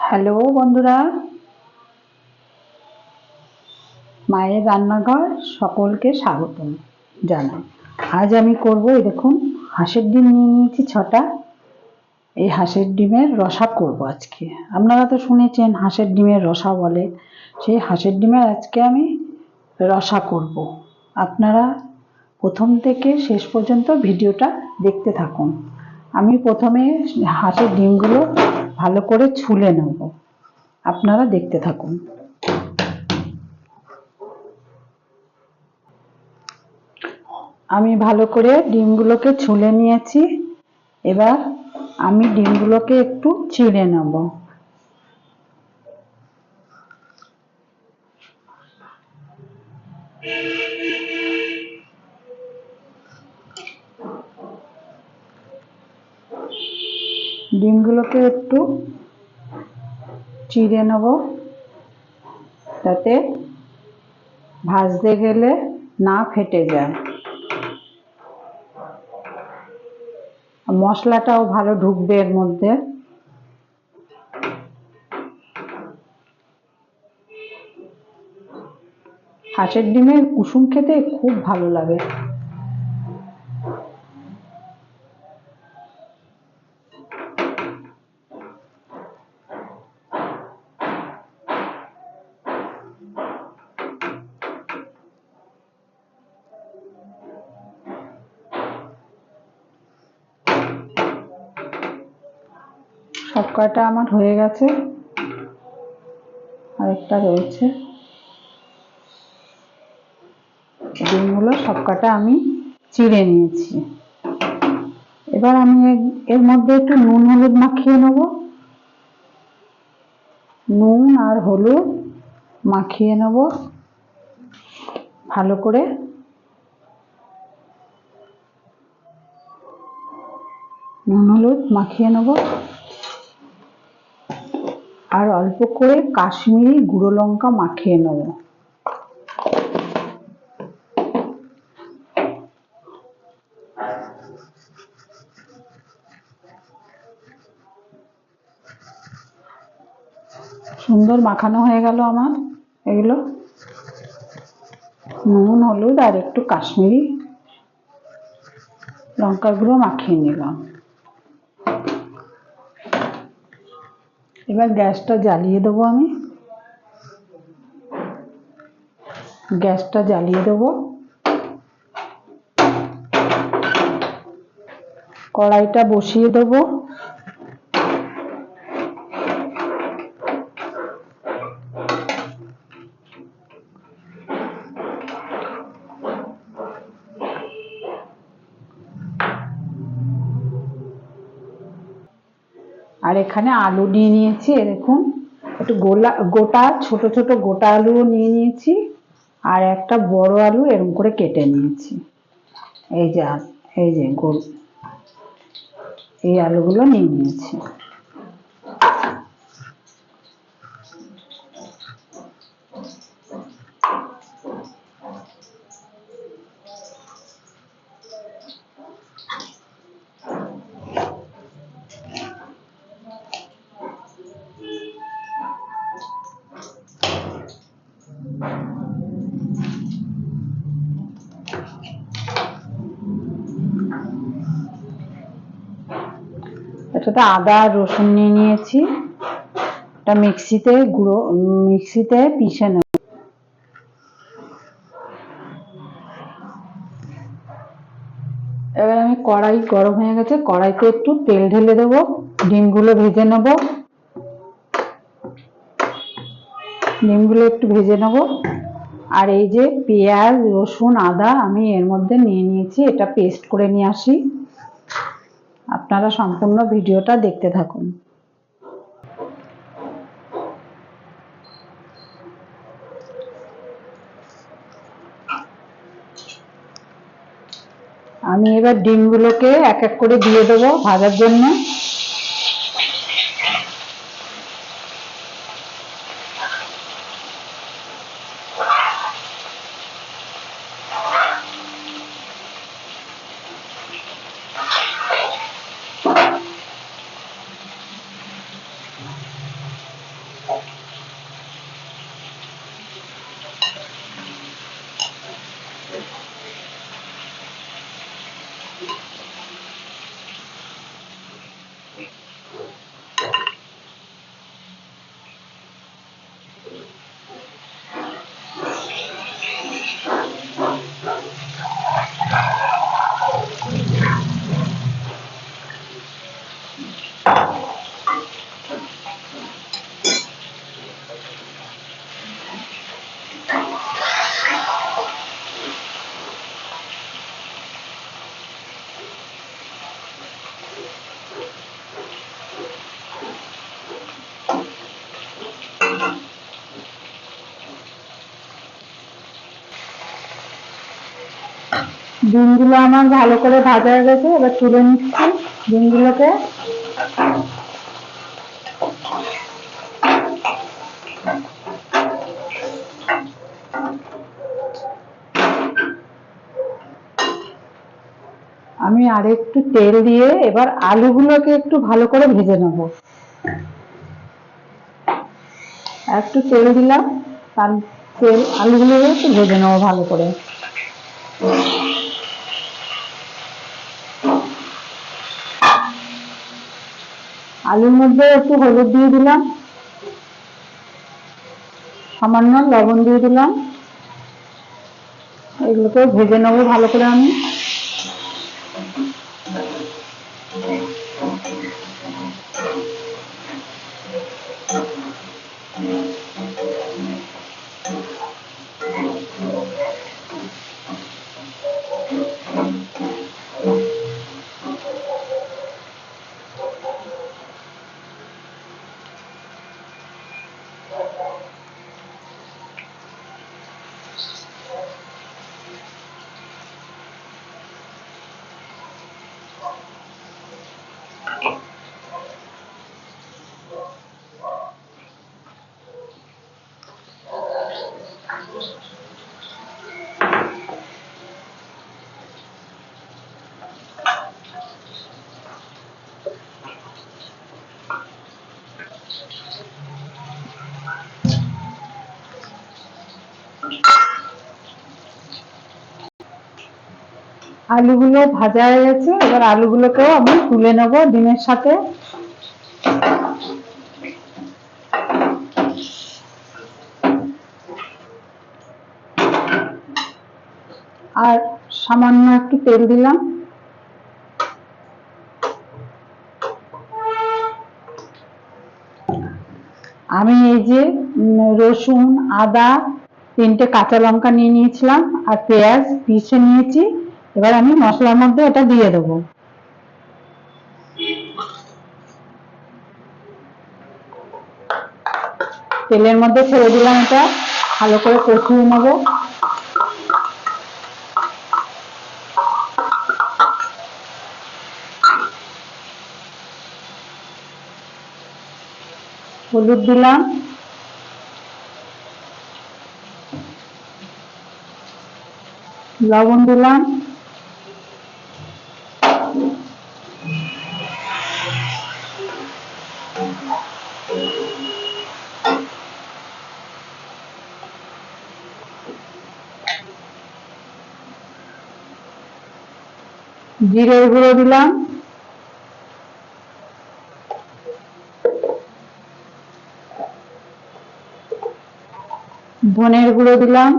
Hello বন্ধুরা, মায়ের রান্নাঘর সকলকে স্বাগতম জানাই। আজ আমি করব, এই দেখুন, হাঁসের ডিম নিয়ে নিয়েছি 6টা। এই হাঁসের ডিমের রসা করব আজকে। আপনারা তো শুনেছেন হাঁসের ডিমের রসা বলে, সেই হাঁসের ডিমের আজকে আমি রসা করব। আপনারা প্রথম থেকে শেষ পর্যন্ত ভিডিওটা দেখতে থাকুন। আমি প্রথমে হাঁসের ডিমগুলো ভালো করে ছুলে নেব, আপনারা দেখতে থাকুন। আমি ভালো করে ডিমগুলোকে ছুলে নিয়েছি। এবার আমি ডিমগুলোকে একটু চিড়ে নেব। ডিমগুলোকে একটু চিড়ে নেব, যাতে ভাজতে গেলে না ফেটে যায়, মশলাটাও ভালো ঢুকবে এর মধ্যে। হাঁসের ডিমের কুসুম খেতে খুব ভালো লাগে। সব কয়টা আমার হয়ে গেছে, আরেকটা রয়েছে। ডিমগুলো সব কটা আমি চিড়ে নিয়েছি। এবার আমি এর মধ্যে একটু নুন হলুদ মাখিয়ে নেব। নুন আর হলুদ মাখিয়ে নেব ভালো করে। নুন হলুদ মাখিয়ে নেব, আর অল্প করে কাশ্মীরি গুঁড়ো লঙ্কা মাখিয়ে নেব। সুন্দর মাখানো হয়ে গেল আমার এগুলো। নুন হলুদ আর একটু কাশ্মীরি লঙ্কার গুঁড়ো মাখিয়ে নিলাম। এবার গ্যাসটা জ্বালিয়ে দেবো। আমি গ্যাসটা জ্বালিয়ে দেবো। কড়াইটা বসিয়ে দেবো। আর এখানে আলু নিয়ে নিয়েছি, দেখুন, একটু গোটা ছোট ছোট গোটা আলুও নিয়ে নিয়েছি, আর একটা বড় আলু এরকম করে কেটে নিয়েছি। এই যে এই যে গোল এই আলুগুলো নিয়ে নিয়েছি। এটাতে আদা আর রসুন নিয়ে নিয়েছি, এটা মিক্সিতে পিষে নেব। এবার আমি কড়াই গরম হয়ে গেছে, কড়াইতে একটু তেল ঢেলে দেবো, ডিমগুলো ভেজে নেব। ডিমগুলো একটু ভেজে নেব। আর এই যে পেঁয়াজ রসুন আদা আমি এর মধ্যে নিয়ে নিয়েছি, এটা পেস্ট করে নিয়ে আসি। আপনারা সম্পূর্ণ ভিডিওটা দেখতে থাকুন। আমি এবার ডিমগুলোকে এক এক করে দিয়ে দেবো ভাজার জন্য। ডিমগুলো আমার ভালো করে ভাজা হয়ে গেছে, এবার তুলে নিচ্ছি ডিমগুলোকে। আমি আরেকটু তেল দিয়ে এবার আলুগুলোকে একটু ভালো করে ভেজে নেব। একটু তেল দিলাম, তার তেল আলুগুলোকে একটু ভেজে নেবো ভালো করে। আলুর মধ্যে একটু হলুদ দিয়ে দিলাম, সামান্য লবণ দিয়ে দিলাম, এগুলোকে ভেজে নেবো ভালো করে আমি। আলুগুলো ভাজা হয়ে গেছে, এবার আলুগুলোকেও আমি তুলে নেব ডিমের সাথে। আর সামান্য একটু তেল দিলাম। আমি এই যে রসুন, আদা, 3টে কাঁচা লঙ্কা নিয়ে নিয়েছিলাম আর পেঁয়াজ পিষে নিয়েছি। এবার আমি মশলার মধ্যে এটা দিয়ে দেবো। তেলের মধ্যে ছেড়ে দিলাম, এটা ভালো করে কষিয়ে নেব। হলুদ দিলাম, লবণ দিলাম, জিরের গুঁড়ো দিলাম, ধনের গুঁড়ো দিলাম,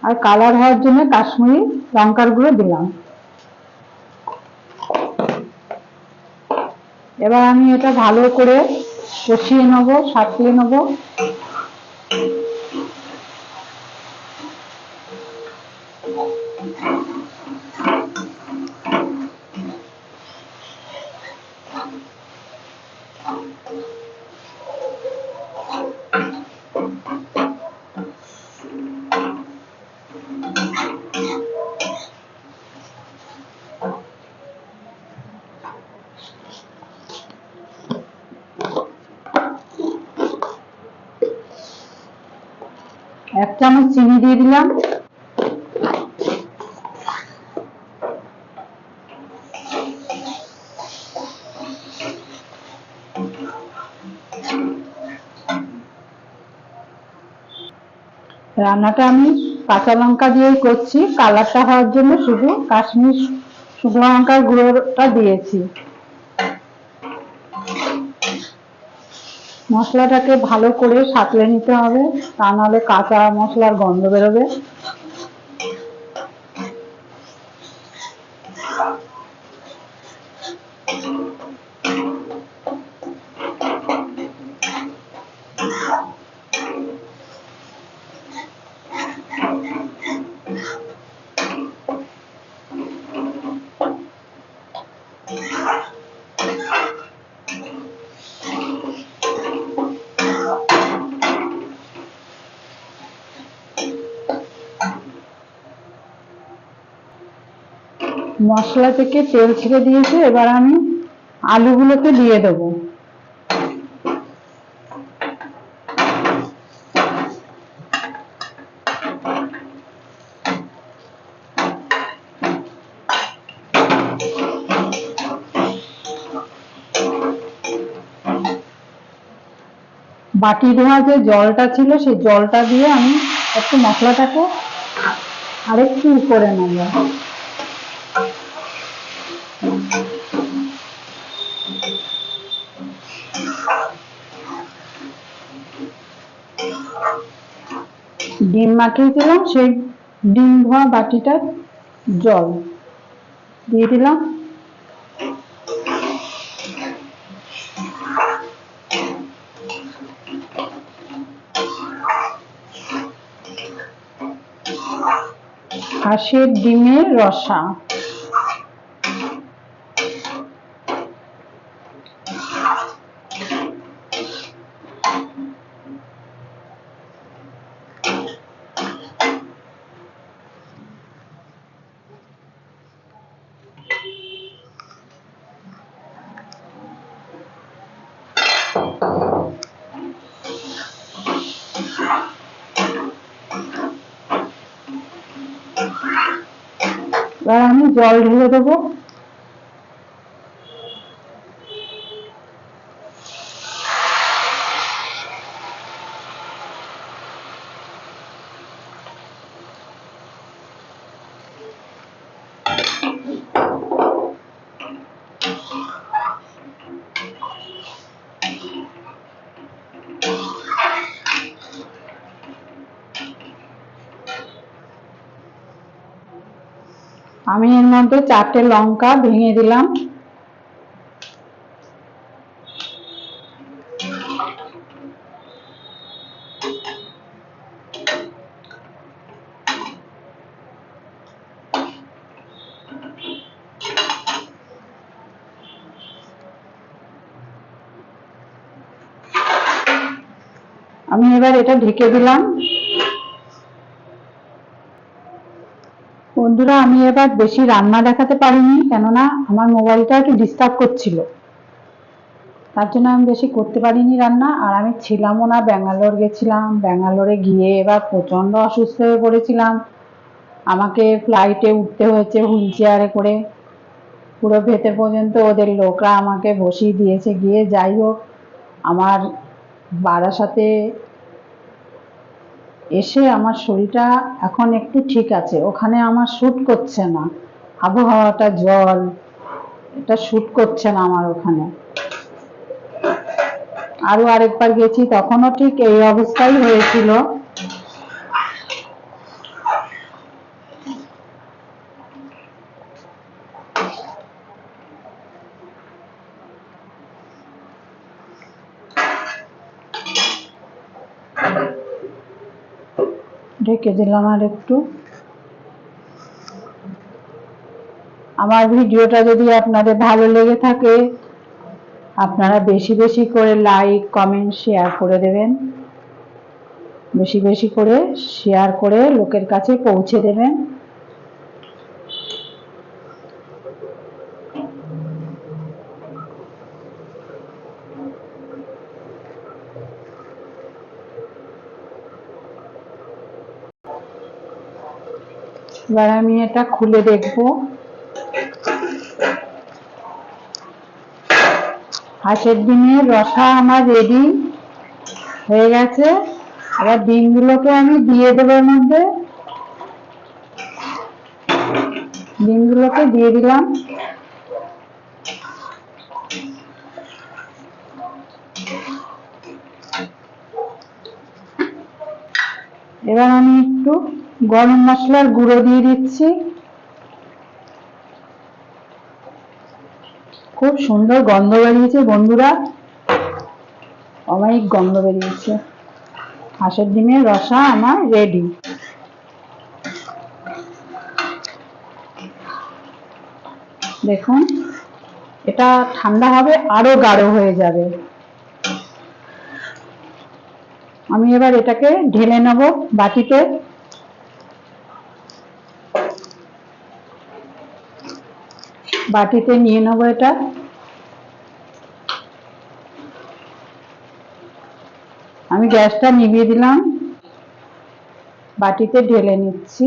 আর কালার হওয়ার জন্য কাশ্মীরি লঙ্কার গুঁড়ো দিলাম। এবার আমি এটা ভালো করে কষিয়ে নেব, সাঁতলে নেব। এক চামচ চিনি দিয়ে দিলাম। রান্নাটা আমি কাঁচা লঙ্কা দিয়েই করছি, কালারটা হওয়ার জন্য শুধু কাশ্মীর শুকনো লঙ্কার গুঁড়োটা দিয়েছি। মশলাটাকে ভালো করে সাঁতলে নিতে হবে, তা নাহলে কাঁচা মশলার গন্ধ বেরোবে। মশলা থেকে তেল ছেড়ে দিয়েছে, এবার আমি আলুগুলোকে দিয়ে দেবো। বাটি ধোয়া যে জলটা ছিল সেই জলটা দিয়ে আমি একটু মশলাটাকে আরেকটু করে নেব। ডিম মাখিয়েছিলাম সেই ডিম ধোয়া বাটিটার জল দিয়ে দিলাম। হাঁসের ডিমের রসা। এবার আমি জল ঢেলে দেবো। আমি এর মধ্যে 4টে লঙ্কা ভেঙে দিলাম। আমি এবার এটা ঢেকে দিলাম। বন্ধুরা, আমি এবার বেশি রান্না দেখাতে পারিনি, কেননা আমার মোবাইলটা একটু ডিস্টার্ব করছিল, তার জন্য আমি বেশি করতে পারিনি রান্না। আর আমি ছিলামও না, ব্যাঙ্গালোর গেছিলাম। ব্যাঙ্গালোরে গিয়ে এবার প্রচন্ড অসুস্থ হয়ে পড়েছিলাম। আমাকে ফ্লাইটে উঠতে হয়েছে হুইল চেয়ারে করে, পুরো ভেতর পর্যন্ত ওদের লোকরা আমাকে বসিয়ে দিয়েছে। গিয়ে যাই হোক, আমার বারাসাতে এসে আমার শরীরটা এখন একটু ঠিক আছে। ওখানে আমার শ্যুট করছে না, আবহাওয়াটা, জল, এটা শ্যুট করছে না আমার ওখানে। আরো আরেকবার গেছি, তখনও ঠিক এই অবস্থাই হয়েছিল। ঢেকে দিলাম আর একটু। আমার ভিডিওটা যদি আপনাদের ভালো লেগে থাকে, আপনারা বেশি বেশি করে লাইক, কমেন্ট, শেয়ার করে দেবেন। বেশি বেশি করে শেয়ার করে লোকের কাছে পৌঁছে দেবেন। এবার আমি এটা খুলে দেখব। হাঁসের ডিমের রসা আমার রেডি হয়ে গেছে। এবার ডিমগুলোকে আমি দিয়ে দেবো এর মধ্যে। ডিমগুলোকে দিয়ে দিলাম। এবার আমি একটু গরম মশলার গুঁড়ো দিয়ে দিচ্ছি। খুব সুন্দর গন্ধ বেরিয়েছে বন্ধুরা, অমায়িক গন্ধ বেরিয়েছে। হাঁসের ডিমের রসা আমার রেডি। দেখুন, এটা ঠান্ডা হবে আরো গাঢ় হয়ে যাবে। আমি এবার এটাকে ঢেলে নেব বাটিতে। বাটিতে নিয়ে নেবো এটা। আমি গ্যাসটা নিভিয়ে দিলাম, বাটিতে ঢেলে নিচ্ছি।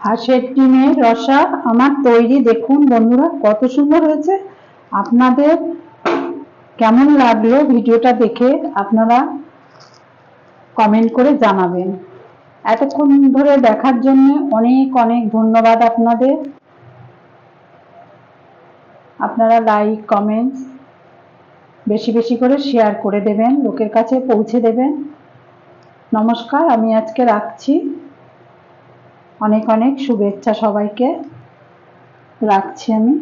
হাঁসের ডিমের রসা আমার তৈরি। দেখুন বন্ধুরা কত সুন্দর হয়েছে। আপনাদের কেমন লাগলো ভিডিওটা দেখে আপনারা কমেন্ট করে জানাবেন। এতক্ষণ ধরে দেখার জন্য অনেক অনেক ধন্যবাদ আপনাদের। আপনারা লাইক কমেন্ট বেশি বেশি করে শেয়ার করে দেবেন, লোকের কাছে পৌঁছে দেবেন। নমস্কার, আমি আজকে রাখছি। অনেক অনেক শুভেচ্ছা সবাইকে, রাখছি আমি।